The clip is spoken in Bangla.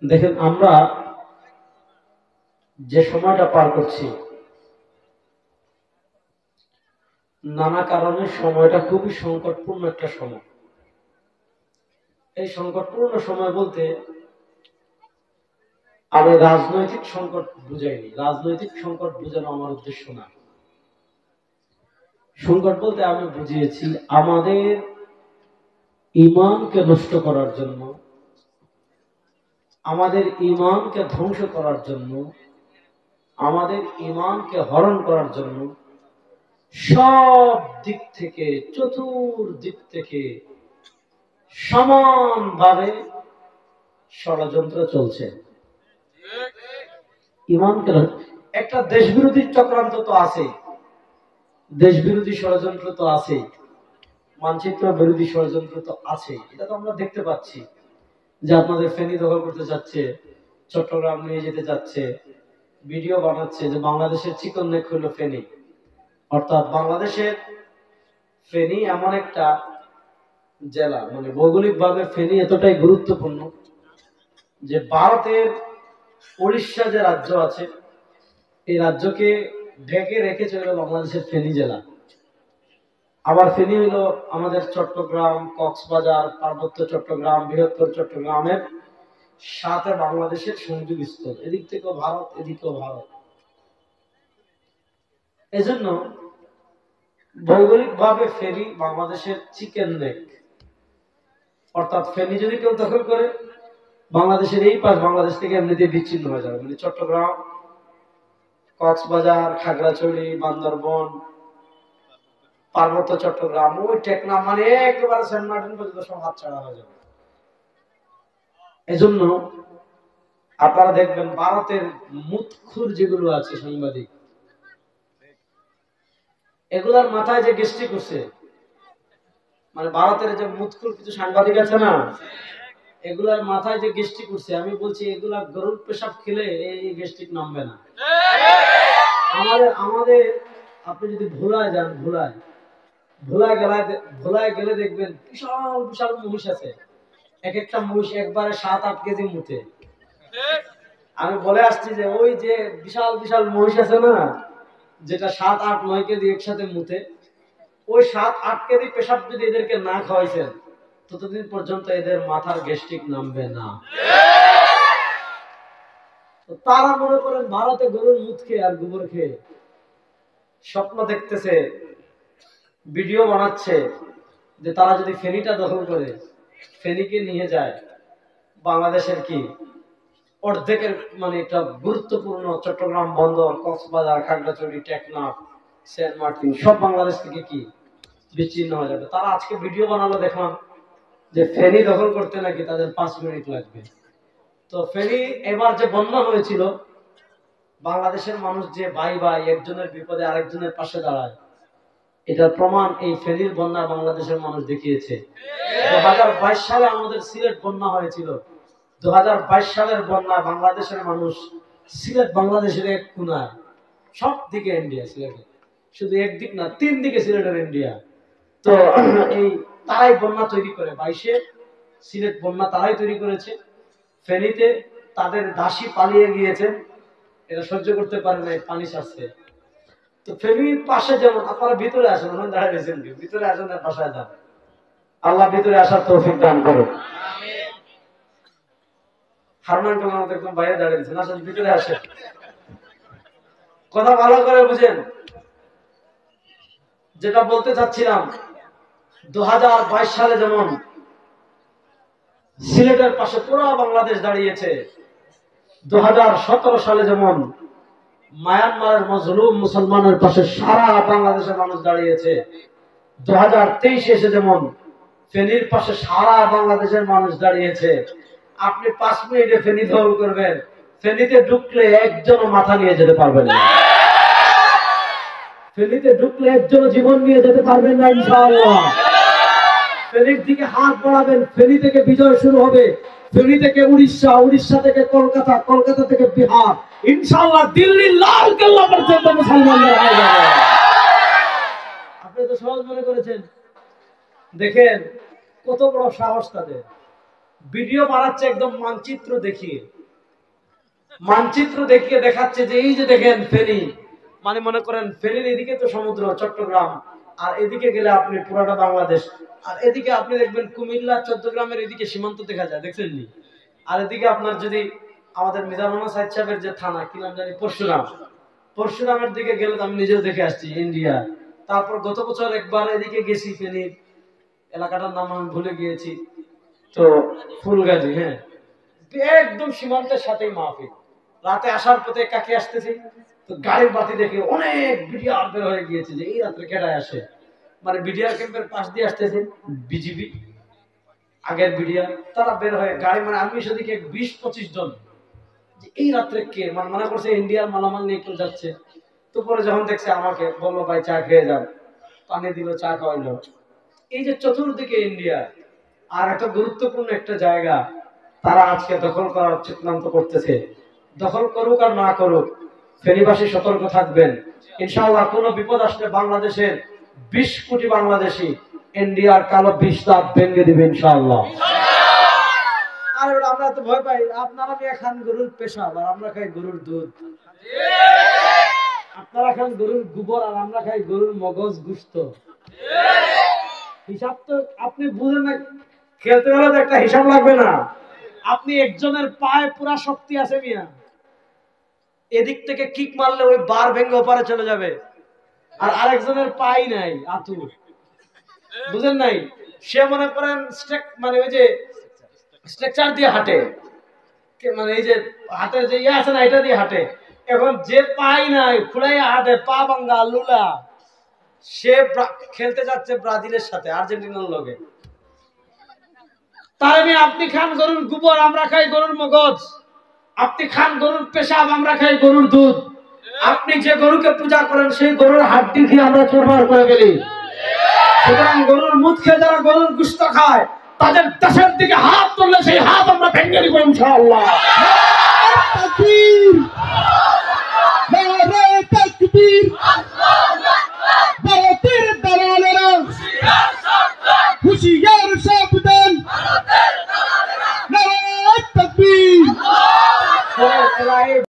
দেখেন, আমরা যে সময়টা পার করছি, নানা কারণে সময়টা খুবই সংকটপূর্ণ একটা সময়। এই সংকটপূর্ণ সময় বলতে আমি রাজনৈতিক সংকট বুঝাইনি, রাজনৈতিক সংকট বোঝানো আমার উদ্দেশ্য না। সংকট বলতে আমি বুঝিয়েছি আমাদের ঈমানকে নষ্ট করার জন্য, আমাদের ঈমানকে ধ্বংস করার জন্য, আমাদের ঈমানকে হরণ করার জন্য সব দিক থেকে, চতুর্দিক থেকে সমানভাবে ষড়যন্ত্র চলছে। ঈমানকে একটা দেশবিরোধী চক্রান্ত তো আছে, দেশবিরোধী ষড়যন্ত্র তো আছে, মানচিত্র বিরোধী ষড়যন্ত্র তো আছে। এটা তো আমরা দেখতে পাচ্ছি যে আপনাদের ফেনী দখল করতে যাচ্ছে, চট্টগ্রাম নিয়ে যেতে যাচ্ছে, ভিডিও বানাচ্ছে যে বাংলাদেশের চিকন নেক হলো ফেনী। অর্থাৎ বাংলাদেশের ফেনী এমন একটা জেলা, মানে ভৌগোলিকভাবে ফেনী এতটাই গুরুত্বপূর্ণ যে ভারতের উড়িষ্যা যে রাজ্য আছে, এই রাজ্যকে ঢেকে রেখেছে হলো বাংলাদেশের ফেনী জেলা। আবার ফেনী হলো আমাদের চট্টগ্রাম, কক্সবাজার, পার্বত্য চট্টগ্রাম, বৃহত্তর চট্টগ্রামের সাথে বাংলাদেশের সংযোগ স্থল। এদিক থেকেও ভারত, এদিকেও ভারত। এজন্য ভৌগোলিকভাবে ফেনী বাংলাদেশের চিকেন নেক। অর্থাৎ ফেনী যদি কেউ দখল করে, বাংলাদেশের এই পাশ বাংলাদেশ থেকে এমনিতেই বিচ্ছিন্ন হয়ে যাবে। মানে চট্টগ্রাম, কক্সবাজার, খাগড়াছড়ি, বান্দরবন, পার্বত্য চট্টগ্রাম, ওই টেকনাফ, মানে একেবারে সেন্ট মার্টিন পর্যন্ত সব হাতছাড়া হয়ে যাবে। এজন্য আপনারা দেখবেন ভারতের মুৎখুর যেগুলো আছে সাংবাদিক, এগুলার মাথায় যে গেস্টি করছে, মানে ভারতের যে মুৎখুর কিছু সাংবাদিক আছে না, এগুলার মাথায় যে গেস্টি করছে, আমি বলছি এগুলা গরুর পেশাব খেলে এই গেস্টিক নামবে না। আমাদের আপনি যদি ভোলায় যান, ভোলায় গেলে দেখবেন বিশাল বিশাল মহিষ আছে। এক একটা মহিষ একবারে 7-8 কেজি মুঠে। আমি বলে আসছি যে ওই যে বিশাল বিশাল মহিষ আছে না, যেটা 7-8-9 কেজি একসাথে মুঠে, ওই 7-8 কেজি পেশাব যদি এদেরকে না খাওয়াইছেন, ততদিন পর্যন্ত এদের মাথার গ্যাস্ট্রিক নামবে না। তারা মনে করেন ভারতে গরুর মুখ খেয়ে আর গোবর খেয়ে স্বপ্ন দেখতেছে, ভিডিও বানাচ্ছে যে তারা যদি ফেনীটা দখল করে, ফেনীকে নিয়ে যায়, বাংলাদেশের কি অর্ধেকের, মানে একটা গুরুত্বপূর্ণ চট্টগ্রাম বন্দর, কক্সবাজার, খাগড়াছড়ি, টেকনাফ, সেন্ট মার্টিন সব বাংলাদেশ থেকে কি বিচ্ছিন্ন হয়ে যাবে। তারা আজকে ভিডিও বানালো, দেখলাম যে ফেনী দখল করতে নাকি তাদের 5 মিনিট লাগবে। তো ফেনী এবার যে বন্যা হয়েছিল, বাংলাদেশের মানুষ যে ভাই ভাই একজনের বিপদে আরেকজনের পাশে দাঁড়ায়, এটার প্রমাণ এই ফেনীর বন্যা বাংলাদেশের মানুষ দেখিয়েছে। 2022 সালে আমাদের সিলেট বন্যা হয়েছিল, 2022 সালের বন্যা বাংলাদেশের মানুষ, সিলেট বাংলাদেশের এক কোনায়, সব দিকে ইন্ডিয়া সিলেটে, শুধু একদিক না 3 দিকে সিলেটের ইন্ডিয়া। তো এই তারাই বন্যা তৈরি করে, 22-এ সিলেট বন্যা তারাই তৈরি করেছে। ফেনীতে তাদের দাসী পালিয়ে গিয়েছে, এটা সহ্য করতে পারে না, পানি ছাড়ছে। তো ফেনীর পাশে যেমন আপনারা ভিতরে আসেন, ওখানে দাঁড়িয়ে রয়েছেন, ভিতরে আসেন, বাসায় যান, আল্লাহ ভিতরে আসার তৌফিক দান করুন। হারুন আমাদের একদম বাইরে দাঁড়িয়ে রয়েছেন, আসেন ভিতরে আসেন, কথা ভালো করে বুঝেন। যেটা বলতে চাচ্ছিলাম, 2022 সালে যেমন সিলেটের পাশে পুরো বাংলাদেশ দাঁড়িয়েছে, 2017 সালে যেমন মায়ানমারের মজলুম মুসলমানের পাশে সারা বাংলাদেশের মানুষ দাঁড়িয়েছে, 2023 এসে যেমন ফেনীর পাশে সারা বাংলাদেশের মানুষ দাঁড়িয়েছে। আপনি 5 মিনিটে ফেনী দখল করবেন, ফেনীতে ঢুকলে একজনও মাথা নিয়ে যেতে পারবেন না, ফেনীতে ঢুকলে একজনও জীবন নিয়ে যেতে পারবেন না ইনশাআল্লাহ। ফেনীর দিকে হাত বাড়াবেন, ফেনী থেকে বিজয় শুরু হবে, ফেনী থেকে উড়িষ্যা, উড়িষ্যা থেকে কলকাতা, কলকাতা থেকে বিহার, ইনশাআল্লাহ দিল্লি লাল কেল্লা পর্যন্ত মুসলমানদের হয়ে যাবে। আপনি তো সহজ মনে করেছেন, দেখেন কত বড় সাহস তাদের, ভিডিও বানাচ্ছে একদম মানচিত্র দেখিয়ে, মানচিত্র দেখিয়ে দেখাচ্ছে যে এই যে দেখেন ফেনী, মানে মনে করেন ফেনীর এদিকে তো সমুদ্র চট্টগ্রাম, আর এদিকে গেলে আপনি পুরাটা বাংলাদেশ, আর এদিকে আপনি দেখবেন কুমিল্লা চট্টগ্রামের এদিকে সীমান্ত দেখা যায়, দেখছেন নি? আর এদিকে আপনার যদি আমাদের মিজানুর সাহেব সাহেবের যে থানা কি নাম জানি, পরশুরাম, পরশুরামের দিকে গেলে তো আমি নিজেও দেখে আসছি ইন্ডিয়া। তারপর গত বছর একবার এদিকে গেছি, ফেনীর এলাকাটার নাম আমি ভুলে গিয়েছি, তো ফুলগাজী, হ্যাঁ, একদম সীমান্তের সাথেই মাহফিল। রাতে আসার পথে কাকে আসতেছি, তো গাড়ির বাতি দেখে অনেক বিডিআর বের হয়ে গিয়েছে যে এই রাত্রে কেডায় আসে, মানে বিডিআর ক্যাম্পের পাশ দিয়ে আসতেছে বিজিবি, আগের বিডিআর, তারা বের হয়ে গাড়ি, মানে আমি সেদিকে 20-25 জন, যে এই রাত্রে কে, মানে মনে করছে ইন্ডিয়ার মালামাল নিয়ে কেউ যাচ্ছে। তো পরে যখন দেখছে আমাকে বললো ভাই চা খেয়ে যান, পানি দিল, চা খাওয়াইলো। এই যে চতুর্দিকে ইন্ডিয়া, আর একটা গুরুত্বপূর্ণ একটা জায়গা তারা আজকে দখল করার সিদ্ধান্ত করতেছে। দখল করুক আর না করুক, ফেনীবাসী সতর্ক থাকবেন। ইনশাআল্লাহ কোনো বিপদ আসলে বাংলাদেশের 20 কোটি বাংলাদেশী ইন্ডিয়ার কালো বিষ দাঁত ভেঙে দিবে ইনশাআল্লাহ। আর আমরা তো ভয় পাই, আপনারা নিয়ে খান গরুর পেশাব আর আমরা খাই গরুর দুধ, আপনারা খান গরুর গোবর আর আমরা খাই গরুর মগজ গুস্ত। হিসাব তো আপনি বুঝেন না, খেলতে গেলে তো একটা হিসাব লাগবে না? আপনি একজনের পায়ে পুরা শক্তি আছে মিয়া, এদিক থেকে কিক মারলে ওই বার ভেঙে ওপারে চলে যাবে, আর আরেকজনের পাই নাই আতু, বুঝেন নাই? সে মনে করেন মানে ওই যে স্ট্রাকচার দিয়ে হাঁটে, মানে এই যে হাতের যে ইয়ে আছে না, এটা দিয়ে হাঁটে। এখন যে পাই নাই ফুলাইয়া হাঁটে, পা ভাঙ্গা লুলা, সে খেলতে যাচ্ছে ব্রাজিলের সাথে, আর্জেন্টিনার লগে। তার মানে আপনি খান গরুর গোবর, আমরা খাই গরুর মগজ। আপনি খান গরুর পেশাব, আমরা খাই গরুর দুধ। আপনি যে গরুকে পূজা করেন সেই গরুর হাড্ডি খেয়ে আমরা চোরমার করে ফেলি। সুতরাং গরুর মুখ খেয়ে যারা গরুর গোশত খায় তাদের দেশের দিকে হাত তুললে সেই হাত আমরা ভেঙে দিব ইনশাআল্লাহ।